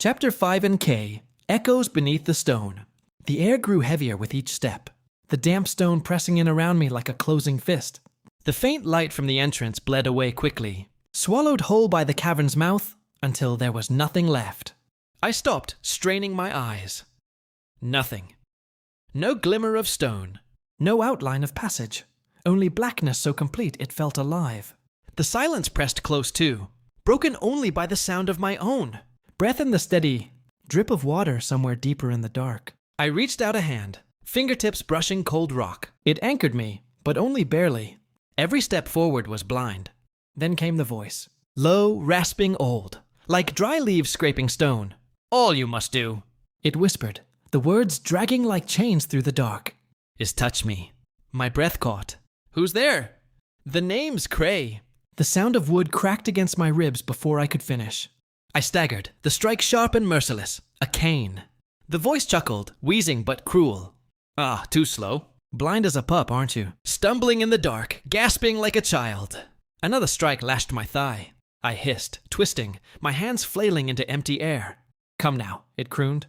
Chapter 5 and K. Echoes beneath the stone. The air grew heavier with each step, the damp stone pressing in around me like a closing fist. The faint light from the entrance bled away quickly, swallowed whole by the cavern's mouth until there was nothing left. I stopped, straining my eyes. Nothing. No glimmer of stone. No outline of passage. Only blackness so complete it felt alive. The silence pressed close too, broken only by the sound of my own breath and the steady drip of water somewhere deeper in the dark. I reached out a hand, fingertips brushing cold rock. It anchored me, but only barely. Every step forward was blind. Then came the voice. Low, rasping old, like dry leaves scraping stone. All you must do, it whispered, the words dragging like chains through the dark, is touch me. My breath caught. Who's there? The name's Cray. The sound of wood cracked against my ribs before I could finish. I staggered, the strike sharp and merciless, a cane. The voice chuckled, wheezing but cruel. Ah, too slow. Blind as a pup, aren't you? Stumbling in the dark, gasping like a child. Another strike lashed my thigh. I hissed, twisting, my hands flailing into empty air. Come now, it crooned.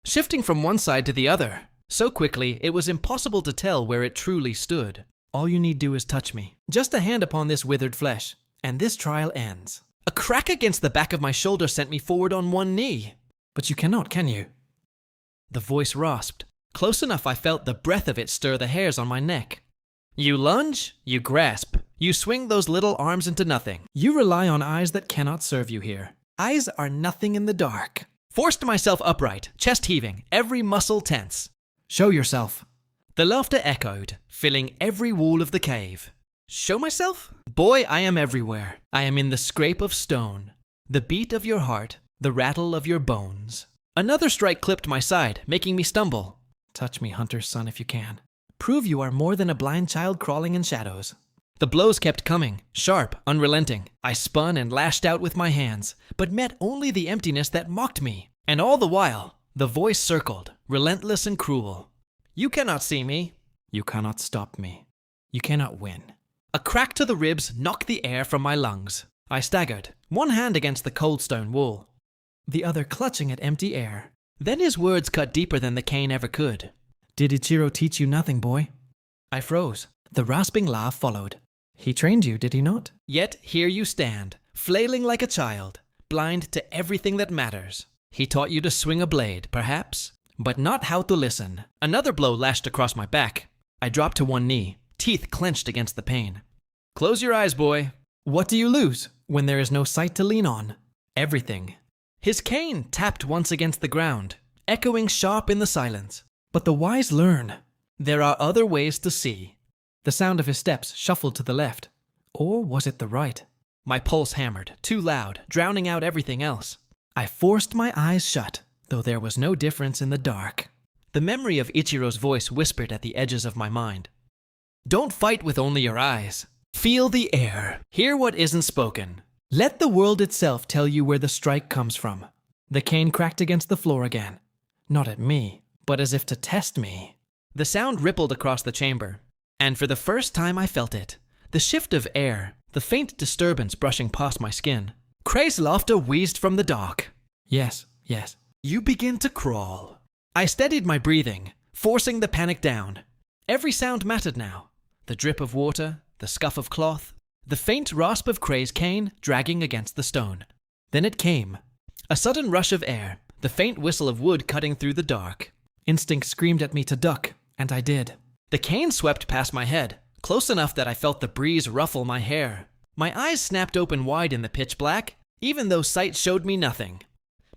Shifting from one side to the other, so quickly it was impossible to tell where it truly stood. All you need do is touch me. Just a hand upon this withered flesh, and this trial ends. A crack against the back of my shoulder sent me forward on one knee. But you cannot, can you? The voice rasped. Close enough I felt the breath of it stir the hairs on my neck. You lunge, you grasp, you swing those little arms into nothing. You rely on eyes that cannot serve you here. Eyes are nothing in the dark. Forced myself upright, chest heaving, every muscle tense. Show yourself. The laughter echoed, filling every wall of the cave. Show myself? Boy, I am everywhere. I am in the scrape of stone, the beat of your heart, the rattle of your bones. Another strike clipped my side, making me stumble. Touch me, hunter's son, if you can. Prove you are more than a blind child crawling in shadows. The blows kept coming, sharp, unrelenting. I spun and lashed out with my hands, but met only the emptiness that mocked me. And all the while, the voice circled, relentless and cruel. You cannot see me. You cannot stop me. You cannot win. A crack to the ribs knocked the air from my lungs. I staggered, one hand against the cold stone wall, the other clutching at empty air. Then his words cut deeper than the cane ever could. Did Ichiro teach you nothing, boy? I froze. The rasping laugh followed. He trained you, did he not? Yet here you stand, flailing like a child, blind to everything that matters. He taught you to swing a blade, perhaps, but not how to listen. Another blow lashed across my back. I dropped to one knee, teeth clenched against the pain. Close your eyes, boy. What do you lose when there is no sight to lean on? Everything. His cane tapped once against the ground, echoing sharp in the silence. But the wise learn. There are other ways to see. The sound of his steps shuffled to the left. Or was it the right? My pulse hammered, too loud, drowning out everything else. I forced my eyes shut, though there was no difference in the dark. The memory of Ichiro's voice whispered at the edges of my mind. Don't fight with only your eyes. Feel the air. Hear what isn't spoken. Let the world itself tell you where the strike comes from. The cane cracked against the floor again. Not at me, but as if to test me. The sound rippled across the chamber, and for the first time I felt it. The shift of air, the faint disturbance brushing past my skin. Cray's laughter wheezed from the dark. Yes, yes. You begin to crawl. I steadied my breathing, forcing the panic down. Every sound mattered now. The drip of water, the scuff of cloth, the faint rasp of Cray's cane dragging against the stone. Then it came. A sudden rush of air, the faint whistle of wood cutting through the dark. Instinct screamed at me to duck, and I did. The cane swept past my head, close enough that I felt the breeze ruffle my hair. My eyes snapped open wide in the pitch black, even though sight showed me nothing.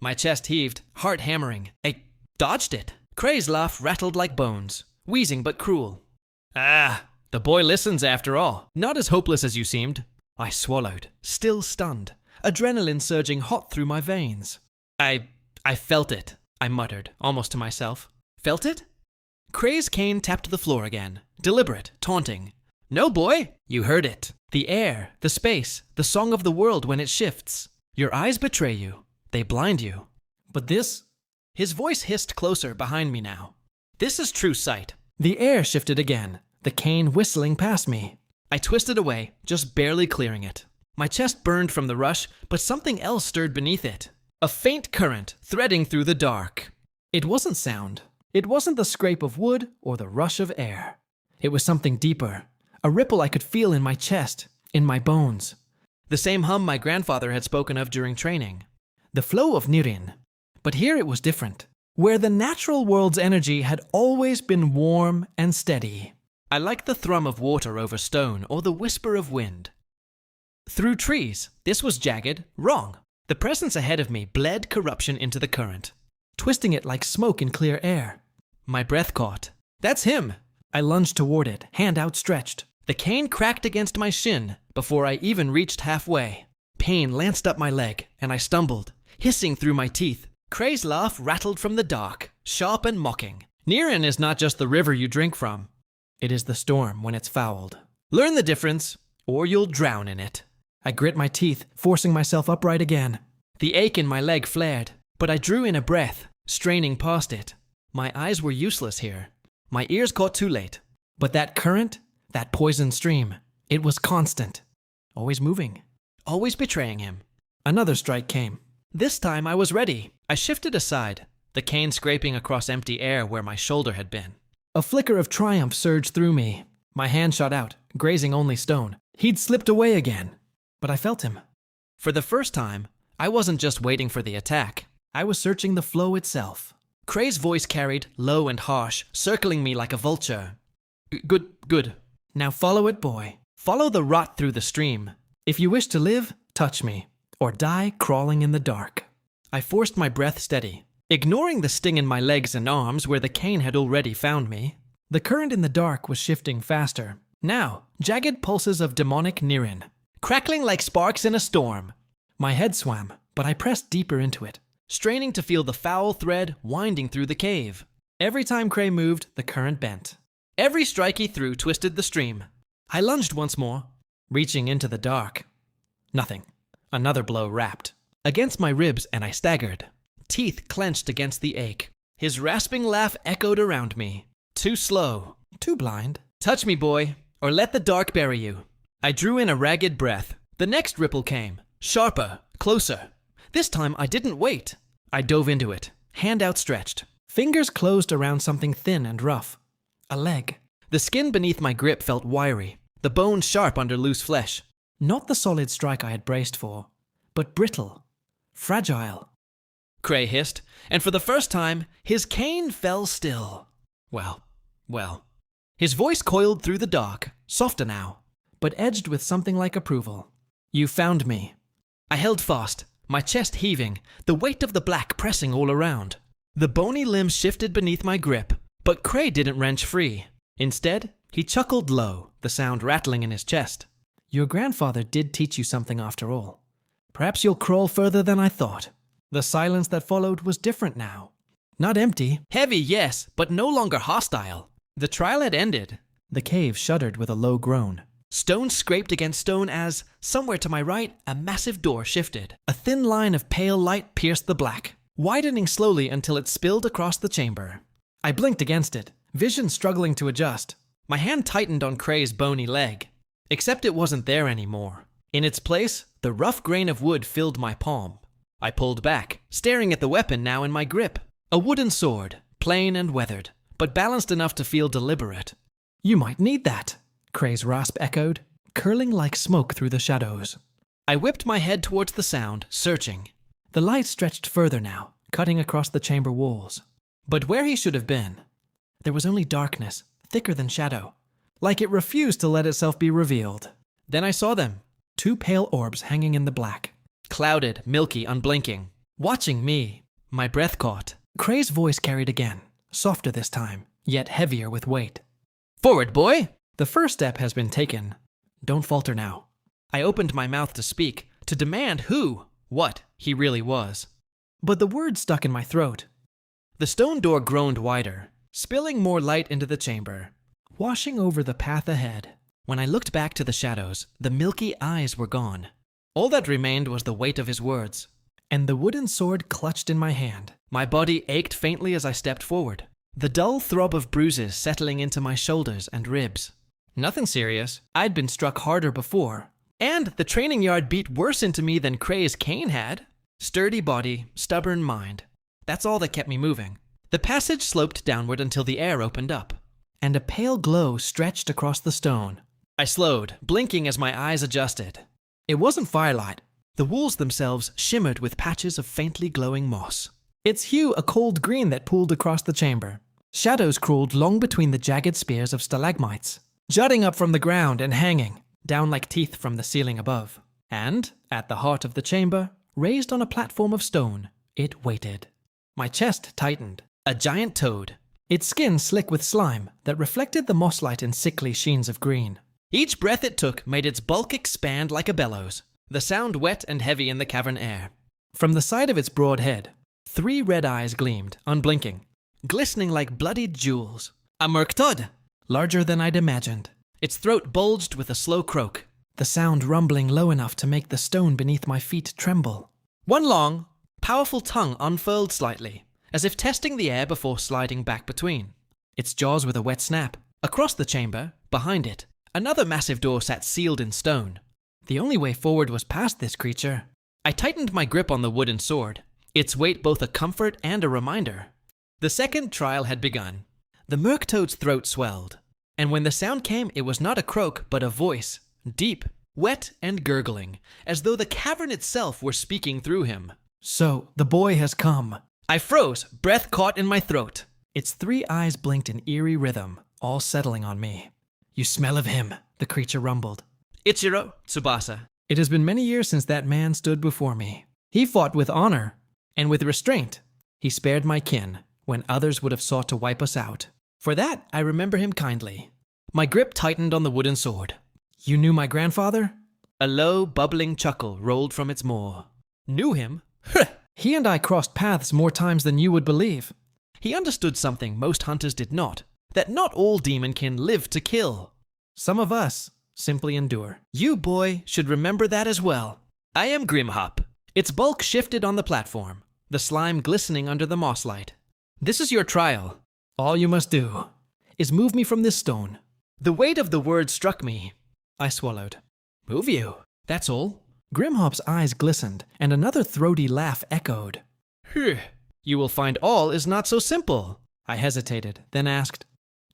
My chest heaved, heart hammering. I dodged it. Cray's laugh rattled like bones, wheezing but cruel. Ah, the boy listens after all. Not as hopeless as you seemed. I swallowed, still stunned, adrenaline surging hot through my veins. I felt it, I muttered, almost to myself. Felt it? Cray's cane tapped the floor again, deliberate, taunting. No, boy, you heard it. The air, the space, the song of the world when it shifts. Your eyes betray you. They blind you. But this? His voice hissed closer behind me now. This is true sight. The air shifted again, the cane whistling past me. I twisted away, just barely clearing it. My chest burned from the rush, but something else stirred beneath it. A faint current threading through the dark. It wasn't sound. It wasn't the scrape of wood or the rush of air. It was something deeper, a ripple I could feel in my chest, in my bones. The same hum my grandfather had spoken of during training. The flow of Nirin. But here it was different, where the natural world's energy had always been warm and steady. I liked the thrum of water over stone or the whisper of wind. Through trees, this was jagged, wrong. The presence ahead of me bled corruption into the current, twisting it like smoke in clear air. My breath caught. That's him! I lunged toward it, hand outstretched. The cane cracked against my shin before I even reached halfway. Pain lanced up my leg, and I stumbled, hissing through my teeth. Cray's laugh rattled from the dark, sharp and mocking. Nirin is not just the river you drink from. It is the storm when it's fouled. Learn the difference, or you'll drown in it. I grit my teeth, forcing myself upright again. The ache in my leg flared, but I drew in a breath, straining past it. My eyes were useless here. My ears caught too late. But that current, that poison stream, it was constant. Always moving. Always betraying him. Another strike came. This time I was ready. I shifted aside, the cane scraping across empty air where my shoulder had been. A flicker of triumph surged through me. My hand shot out, grazing only stone. He'd slipped away again. But I felt him. For the first time, I wasn't just waiting for the attack. I was searching the flow itself. Cray's voice carried, low and harsh, circling me like a vulture. Good. Now follow it, boy. Follow the rot through the stream. If you wish to live, touch me, or die crawling in the dark. I forced my breath steady, ignoring the sting in my legs and arms where the cane had already found me. The current in the dark was shifting faster. Now, jagged pulses of demonic Nirin, crackling like sparks in a storm. My head swam, but I pressed deeper into it, straining to feel the foul thread winding through the cave. Every time Cray moved, the current bent. Every strike he threw twisted the stream. I lunged once more, reaching into the dark. Nothing. Another blow rapped against my ribs, and I staggered, teeth clenched against the ache. His rasping laugh echoed around me. Too slow. Too blind. Touch me, boy, or let the dark bury you. I drew in a ragged breath. The next ripple came. Sharper. Closer. This time I didn't wait. I dove into it, hand outstretched. Fingers closed around something thin and rough. A leg. The skin beneath my grip felt wiry, the bones sharp under loose flesh. Not the solid strike I had braced for, but brittle, fragile. Cray hissed, and for the first time, his cane fell still. Well. His voice coiled through the dark, softer now, but edged with something like approval. You found me. I held fast, my chest heaving, the weight of the black pressing all around. The bony limbs shifted beneath my grip, but Cray didn't wrench free. Instead, he chuckled low, the sound rattling in his chest. Your grandfather did teach you something after all. Perhaps you'll crawl further than I thought. The silence that followed was different now. Not empty. Heavy, yes, but no longer hostile. The trial had ended. The cave shuddered with a low groan. Stone scraped against stone as, somewhere to my right, a massive door shifted. A thin line of pale light pierced the black, widening slowly until it spilled across the chamber. I blinked against it, vision struggling to adjust. My hand tightened on Cray's bony leg, except it wasn't there anymore. In its place, the rough grain of wood filled my palm. I pulled back, staring at the weapon now in my grip. A wooden sword, plain and weathered, but balanced enough to feel deliberate. You might need that, Cray's rasp echoed, curling like smoke through the shadows. I whipped my head towards the sound, searching. The light stretched further now, cutting across the chamber walls. But where he should have been, there was only darkness, thicker than shadow, like it refused to let itself be revealed. Then I saw them, two pale orbs hanging in the black, clouded, milky, unblinking, watching me. My breath caught. Cray's voice carried again, softer this time, yet heavier with weight. Forward, boy! The first step has been taken. Don't falter now. I opened my mouth to speak, to demand what he really was. But the words stuck in my throat. The stone door groaned wider, spilling more light into the chamber, washing over the path ahead. When I looked back to the shadows, the milky eyes were gone. All that remained was the weight of his words, and the wooden sword clutched in my hand. My body ached faintly as I stepped forward, the dull throb of bruises settling into my shoulders and ribs. Nothing serious. I'd been struck harder before, and the training yard beat worse into me than Cray's cane had. Sturdy body, stubborn mind. That's all that kept me moving. The passage sloped downward until the air opened up, and a pale glow stretched across the stone. I slowed, blinking as my eyes adjusted. It wasn't firelight. The walls themselves shimmered with patches of faintly glowing moss. Its hue a cold green that pooled across the chamber. Shadows crawled long between the jagged spears of stalagmites, jutting up from the ground and hanging, down like teeth from the ceiling above. And, at the heart of the chamber, raised on a platform of stone, it waited. My chest tightened. A giant toad. Its skin slick with slime that reflected the mosslight in sickly sheens of green. Each breath it took made its bulk expand like a bellows, the sound wet and heavy in the cavern air. From the side of its broad head, 3 red eyes gleamed, unblinking, glistening like bloodied jewels. A murktod! Larger than I'd imagined. Its throat bulged with a slow croak, the sound rumbling low enough to make the stone beneath my feet tremble. One long, powerful tongue unfurled slightly, as if testing the air before sliding back between. Its jaws with a wet snap. Across the chamber, behind it, another massive door sat sealed in stone. The only way forward was past this creature. I tightened my grip on the wooden sword, its weight both a comfort and a reminder. The second trial had begun. The murktoad's throat swelled, and when the sound came, it was not a croak, but a voice, deep, wet, and gurgling, as though the cavern itself were speaking through him. So, the boy has come. I froze, breath caught in my throat. Its 3 eyes blinked in eerie rhythm, all settling on me. You smell of him, the creature rumbled. Ichiro, Tsubasa. It has been many years since that man stood before me. He fought with honor, and with restraint. He spared my kin, when others would have sought to wipe us out. For that, I remember him kindly. My grip tightened on the wooden sword. You knew my grandfather? A low, bubbling chuckle rolled from its maw. Knew him? He and I crossed paths more times than you would believe. He understood something most hunters did not, that not all demonkin live to kill. Some of us simply endure. You, boy, should remember that as well. I am Grimhop. Its bulk shifted on the platform, the slime glistening under the mosslight. This is your trial. All you must do is move me from this stone. The weight of the word struck me. I swallowed. Move you, that's all. Grimhop's eyes glistened, and another throaty laugh echoed. You will find all is not so simple. I hesitated, then asked,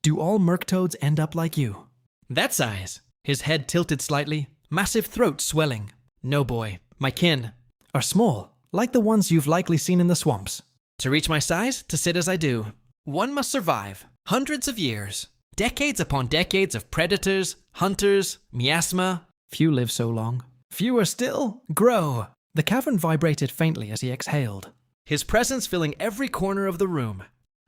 do all murktoads end up like you? That size. His head tilted slightly, massive throat swelling. No, boy, my kin are small, like the ones you've likely seen in the swamps. To reach my size, to sit as I do, one must survive hundreds of years, decades upon decades of predators, hunters, miasma. Few live so long. Fewer still grow. The cavern vibrated faintly as he exhaled, his presence filling every corner of the room.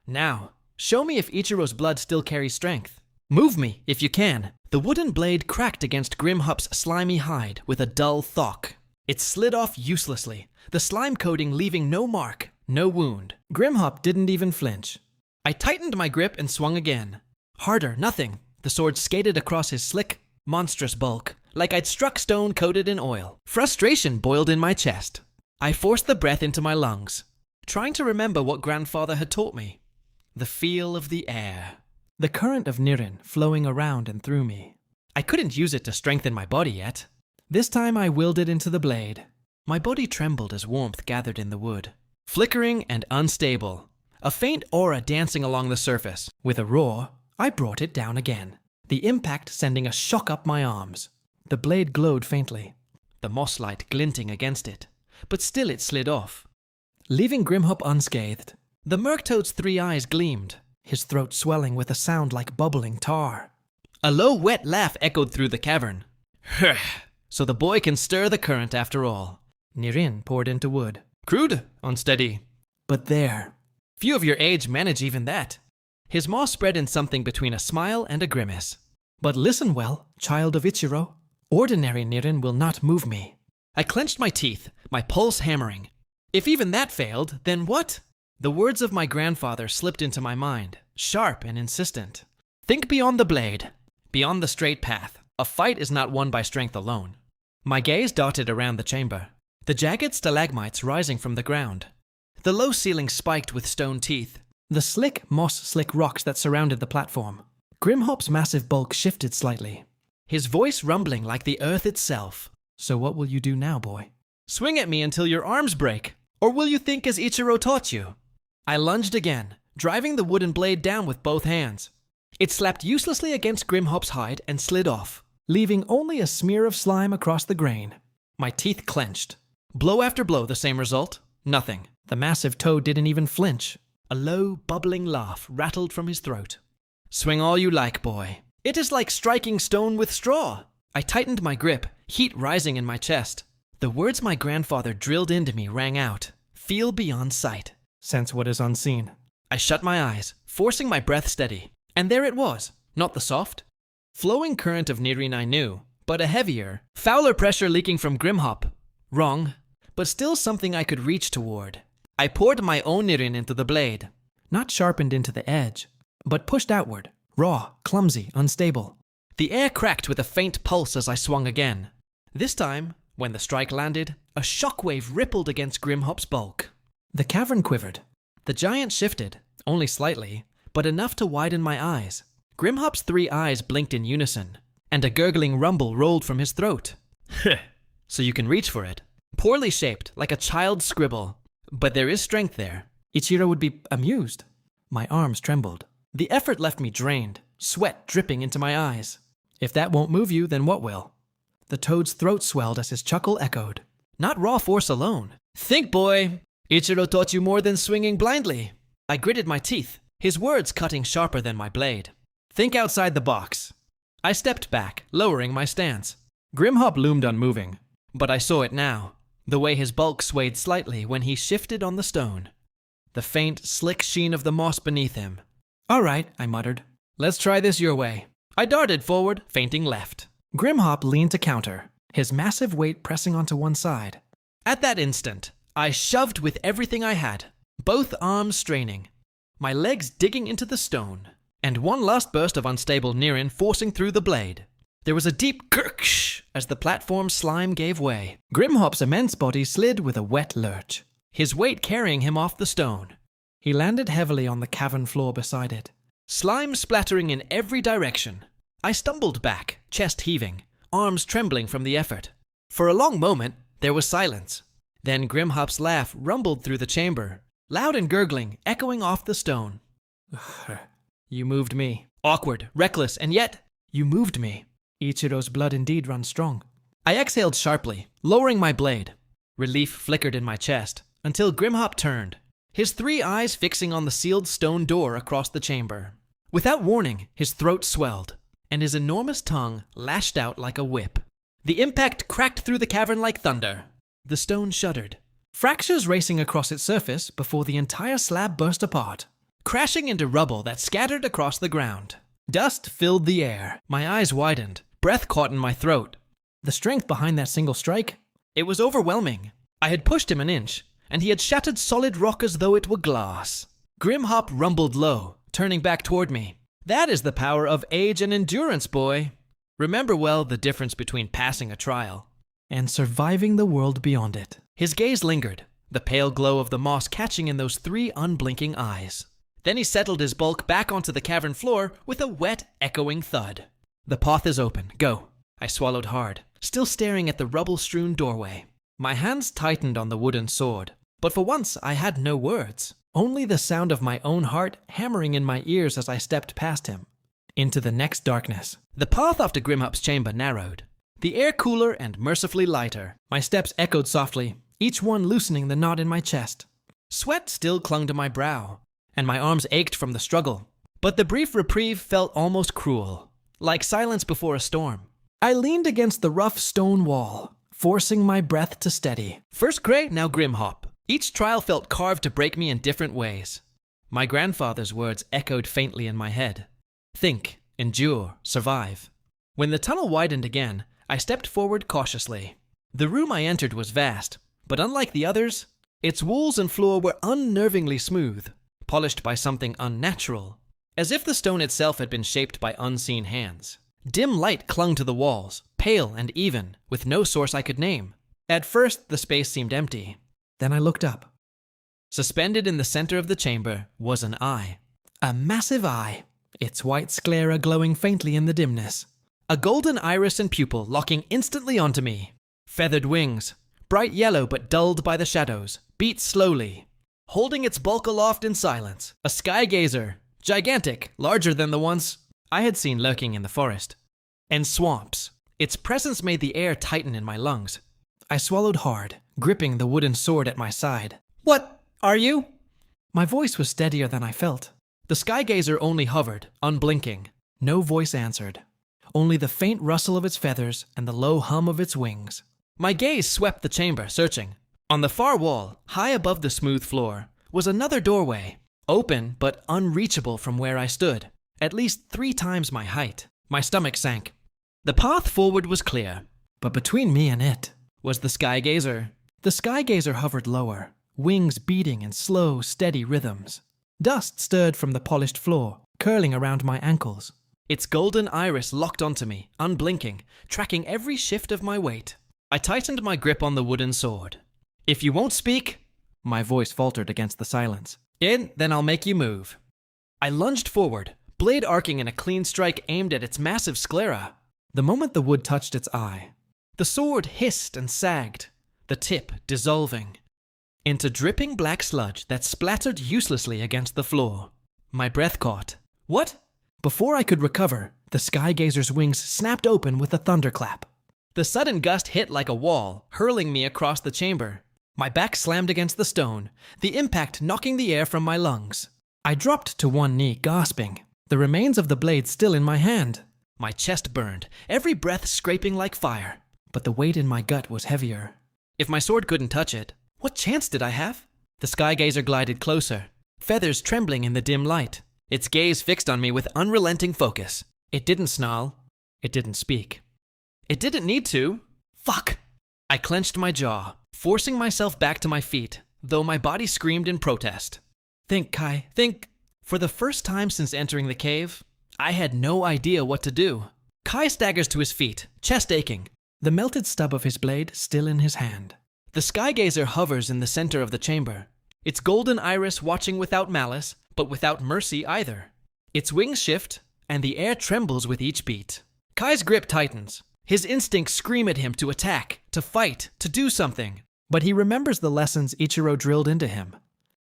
Now, show me if Ichiro's blood still carries strength. Move me, if you can. The wooden blade cracked against Grimhop's slimy hide with a dull thock. It slid off uselessly, the slime coating leaving no mark, no wound. Grimhop didn't even flinch. I tightened my grip and swung again. Harder, nothing. The sword skated across his slick, monstrous bulk, like I'd struck stone coated in oil. Frustration boiled in my chest. I forced the breath into my lungs, trying to remember what grandfather had taught me. The feel of the air. The current of Nirin flowing around and through me. I couldn't use it to strengthen my body yet. This time I willed it into the blade. My body trembled as warmth gathered in the wood. Flickering and unstable. A faint aura dancing along the surface. With a roar, I brought it down again. The impact sending a shock up my arms. The blade glowed faintly, the mosslight glinting against it, but still it slid off, leaving Grimhop unscathed. The murktoad's 3 eyes gleamed, his throat swelling with a sound like bubbling tar. A low, wet laugh echoed through the cavern. So the boy can stir the current after all. Nirin poured into wood. Crude, unsteady. But there. Few of your age manage even that. His maw spread in something between a smile and a grimace. But listen well, child of Ichiro. Ordinary Nirin will not move me. I clenched my teeth, my pulse hammering. If even that failed, then what? The words of my grandfather slipped into my mind, sharp and insistent. Think beyond the blade, beyond the straight path. A fight is not won by strength alone. My gaze darted around the chamber, the jagged stalagmites rising from the ground, the low ceiling spiked with stone teeth, the slick, moss-slick rocks that surrounded the platform. Grimhop's massive bulk shifted slightly, his voice rumbling like the earth itself. So what will you do now, boy? Swing at me until your arms break, or will you think as Ichiro taught you? I lunged again, driving the wooden blade down with both hands. It slapped uselessly against Grimhop's hide and slid off, leaving only a smear of slime across the grain. My teeth clenched. Blow after blow, the same result. Nothing. The massive toad didn't even flinch. A low, bubbling laugh rattled from his throat. Swing all you like, boy. It is like striking stone with straw. I tightened my grip, heat rising in my chest. The words my grandfather drilled into me rang out. Feel beyond sight. Sense what is unseen. I shut my eyes, forcing my breath steady. And there it was, not the soft, flowing current of Nirin I knew, but a heavier, fouler pressure leaking from Grimhop. Wrong, but still something I could reach toward. I poured my own Nirin into the blade. Not sharpened into the edge, but pushed outward, raw, clumsy, unstable. The air cracked with a faint pulse as I swung again. This time, when the strike landed, a shockwave rippled against Grimhop's bulk. The cavern quivered. The giant shifted, only slightly, but enough to widen my eyes. Grimhop's 3 eyes blinked in unison, and a gurgling rumble rolled from his throat. So you can reach for it. Poorly shaped, like a child's scribble. But there is strength there. Ichiro would be amused. My arms trembled. The effort left me drained, sweat dripping into my eyes. If that won't move you, then what will? The toad's throat swelled as his chuckle echoed. Not raw force alone. Think, boy. Ichiro taught you more than swinging blindly. I gritted my teeth, his words cutting sharper than my blade. Think outside the box. I stepped back, lowering my stance. Grimhop loomed unmoving, but I saw it now. The way his bulk swayed slightly when he shifted on the stone. The faint, slick sheen of the moss beneath him. All right, I muttered. Let's try this your way. I darted forward, feinting left. Grimhop leaned to counter, his massive weight pressing onto one side. At that instant, I shoved with everything I had, both arms straining, my legs digging into the stone, and one last burst of unstable Nirin forcing through the blade. There was a deep kirksh as the platform's slime gave way. Grimhop's immense body slid with a wet lurch, his weight carrying him off the stone. He landed heavily on the cavern floor beside it, slime splattering in every direction. I stumbled back, chest heaving, arms trembling from the effort. For a long moment, there was silence. Then Grimhop's laugh rumbled through the chamber, loud and gurgling, echoing off the stone. You moved me. Awkward, reckless, and yet, you moved me. Ichiro's blood indeed runs strong. I exhaled sharply, lowering my blade. Relief flickered in my chest, until Grimhop turned, his 3 eyes fixing on the sealed stone door across the chamber. Without warning, his throat swelled, and his enormous tongue lashed out like a whip. The impact cracked through the cavern like thunder. The stone shuddered, fractures racing across its surface before the entire slab burst apart, crashing into rubble that scattered across the ground. Dust filled the air. My eyes widened, breath caught in my throat. The strength behind that single strike, it was overwhelming. I had pushed him an inch, and he had shattered solid rock as though it were glass. Grimhop rumbled low, turning back toward me. That is the power of age and endurance, boy. Remember well the difference between passing a trial and surviving the world beyond it. His gaze lingered, the pale glow of the moss catching in those 3 unblinking eyes. Then he settled his bulk back onto the cavern floor with a wet, echoing thud. The path is open. Go. I swallowed hard, still staring at the rubble-strewn doorway. My hands tightened on the wooden sword, but for once I had no words, only the sound of my own heart hammering in my ears as I stepped past him, into the next darkness. The path off to Grimhop's chamber narrowed, the air cooler and mercifully lighter. My steps echoed softly, each one loosening the knot in my chest. Sweat still clung to my brow, and my arms ached from the struggle. But the brief reprieve felt almost cruel, like silence before a storm. I leaned against the rough stone wall, forcing my breath to steady. First Gray, now Grimhop. Each trial felt carved to break me in different ways. My grandfather's words echoed faintly in my head. Think, endure, survive. When the tunnel widened again, I stepped forward cautiously. The room I entered was vast, but unlike the others, its walls and floor were unnervingly smooth, polished by something unnatural, as if the stone itself had been shaped by unseen hands. Dim light clung to the walls, pale and even, with no source I could name. At first, the space seemed empty. Then I looked up. Suspended in the center of the chamber was an eye. A massive eye, its white sclera glowing faintly in the dimness. A golden iris and pupil locking instantly onto me. Feathered wings, bright yellow but dulled by the shadows, beat slowly. Holding its bulk aloft in silence, a sky gazer, gigantic, larger than the ones I had seen lurking in the forest and swamps. Its presence made the air tighten in my lungs. I swallowed hard, gripping the wooden sword at my side. "What are you?" My voice was steadier than I felt. The sky gazer only hovered, unblinking. No voice answered. Only the faint rustle of its feathers and the low hum of its wings. My gaze swept the chamber, searching. On the far wall, high above the smooth floor, was another doorway, open but unreachable from where I stood, at least 3 times my height. My stomach sank. The path forward was clear, but between me and it was the sky gazer. The sky gazer hovered lower, wings beating in slow, steady rhythms. Dust stirred from the polished floor, curling around my ankles. Its golden iris locked onto me, unblinking, tracking every shift of my weight. I tightened my grip on the wooden sword. "If you won't speak," my voice faltered against the silence, "then I'll make you move." I lunged forward, blade arcing in a clean strike aimed at its massive sclera. The moment the wood touched its eye, the sword hissed and sagged, the tip dissolving into dripping black sludge that splattered uselessly against the floor. My breath caught. What? Before I could recover, the sky gazer's wings snapped open with a thunderclap. The sudden gust hit like a wall, hurling me across the chamber. My back slammed against the stone, the impact knocking the air from my lungs. I dropped to one knee, gasping, the remains of the blade still in my hand. My chest burned, every breath scraping like fire, but the weight in my gut was heavier. If my sword couldn't touch it, what chance did I have? The sky gazer glided closer, feathers trembling in the dim light. Its gaze fixed on me with unrelenting focus. It didn't snarl. It didn't speak. It didn't need to. Fuck! I clenched my jaw, forcing myself back to my feet, though my body screamed in protest. Think, Kai, think. For the first time since entering the cave, I had no idea what to do. Kai staggers to his feet, chest aching, the melted stub of his blade still in his hand. The sky gazer hovers in the center of the chamber, its golden iris watching without malice, but without mercy either. Its wings shift, and the air trembles with each beat. Kai's grip tightens. His instincts scream at him to attack, to fight, to do something. But he remembers the lessons Ichiro drilled into him.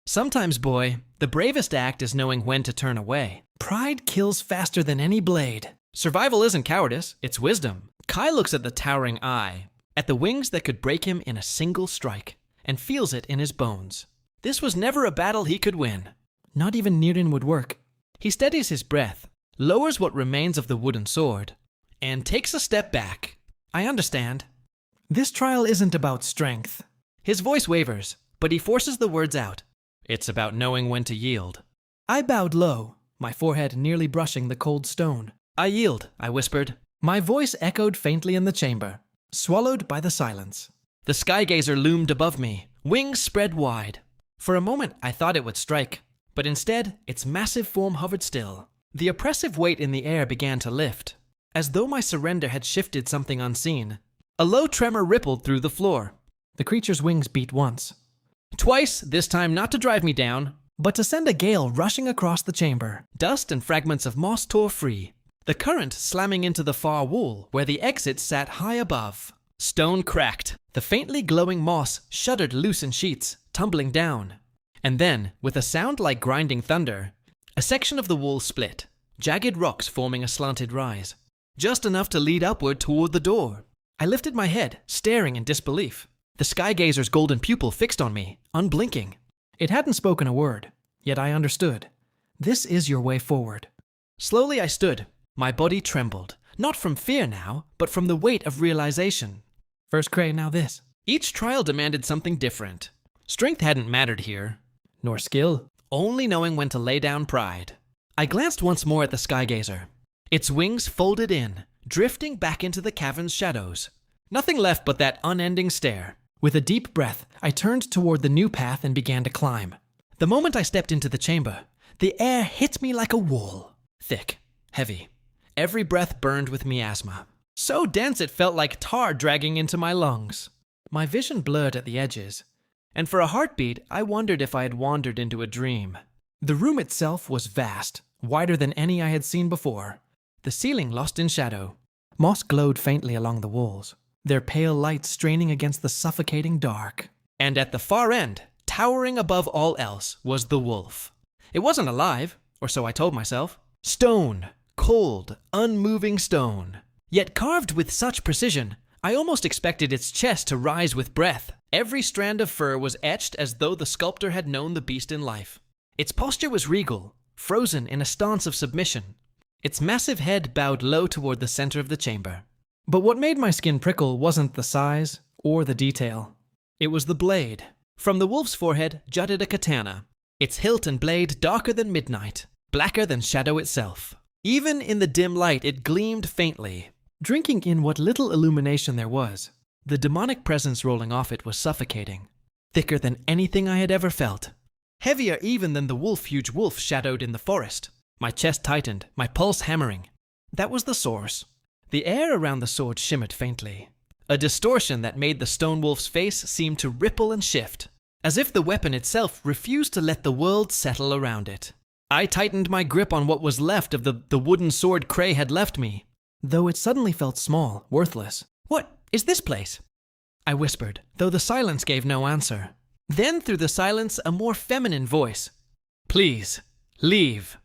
Sometimes, boy, the bravest act is knowing when to turn away. Pride kills faster than any blade. Survival isn't cowardice, it's wisdom. Kai looks at the towering eye, at the wings that could break him in a single strike, and feels it in his bones. This was never a battle he could win. Not even Nirin would work. He steadies his breath, lowers what remains of the wooden sword, and takes a step back. I understand. This trial isn't about strength. His voice wavers, but he forces the words out. It's about knowing when to yield. I bowed low, my forehead nearly brushing the cold stone. I yield, I whispered. My voice echoed faintly in the chamber, swallowed by the silence. The sky gazer loomed above me, wings spread wide. For a moment, I thought it would strike, but instead, its massive form hovered still. The oppressive weight in the air began to lift, as though my surrender had shifted something unseen. A low tremor rippled through the floor. The creature's wings beat once. Twice, this time not to drive me down, but to send a gale rushing across the chamber. Dust and fragments of moss tore free, the current slamming into the far wall where the exit sat high above. Stone cracked. The faintly glowing moss shuddered loose in sheets, tumbling down. And then, with a sound like grinding thunder, a section of the wall split, jagged rocks forming a slanted rise, just enough to lead upward toward the door. I lifted my head, staring in disbelief. The sky gazer's golden pupil fixed on me, unblinking. It hadn't spoken a word, yet I understood. This is your way forward. Slowly I stood. My body trembled, not from fear now, but from the weight of realization. First Cray, now this. Each trial demanded something different. Strength hadn't mattered here, nor skill, only knowing when to lay down pride. I glanced once more at the sky gazer. Its wings folded in, drifting back into the cavern's shadows. Nothing left but that unending stare. With a deep breath, I turned toward the new path and began to climb. The moment I stepped into the chamber, the air hit me like a wall. Thick, heavy. Every breath burned with miasma. So dense it felt like tar dragging into my lungs. My vision blurred at the edges, and for a heartbeat, I wondered if I had wandered into a dream. The room itself was vast, wider than any I had seen before. The ceiling lost in shadow. Moss glowed faintly along the walls. their pale light straining against the suffocating dark. And at the far end, towering above all else, was the wolf. It wasn't alive, or so I told myself. Stone, cold, unmoving stone. Yet carved with such precision, I almost expected its chest to rise with breath. Every strand of fur was etched as though the sculptor had known the beast in life. Its posture was regal, frozen in a stance of submission. Its massive head bowed low toward the center of the chamber. But what made my skin prickle wasn't the size or the detail. It was the blade. From the wolf's forehead jutted a katana, its hilt and blade darker than midnight, blacker than shadow itself. Even in the dim light, it gleamed faintly, drinking in what little illumination there was. The demonic presence rolling off it was suffocating, thicker than anything I had ever felt. Heavier even than the huge wolf shadowed in the forest. My chest tightened, my pulse hammering. That was the source. The air around the sword shimmered faintly, a distortion that made the stone wolf's face seem to ripple and shift, as if the weapon itself refused to let the world settle around it. I tightened my grip on what was left of the wooden sword Cray had left me, though it suddenly felt small, worthless. "What is this place?" I whispered, though the silence gave no answer. Then through the silence, a more feminine voice. "Please, leave."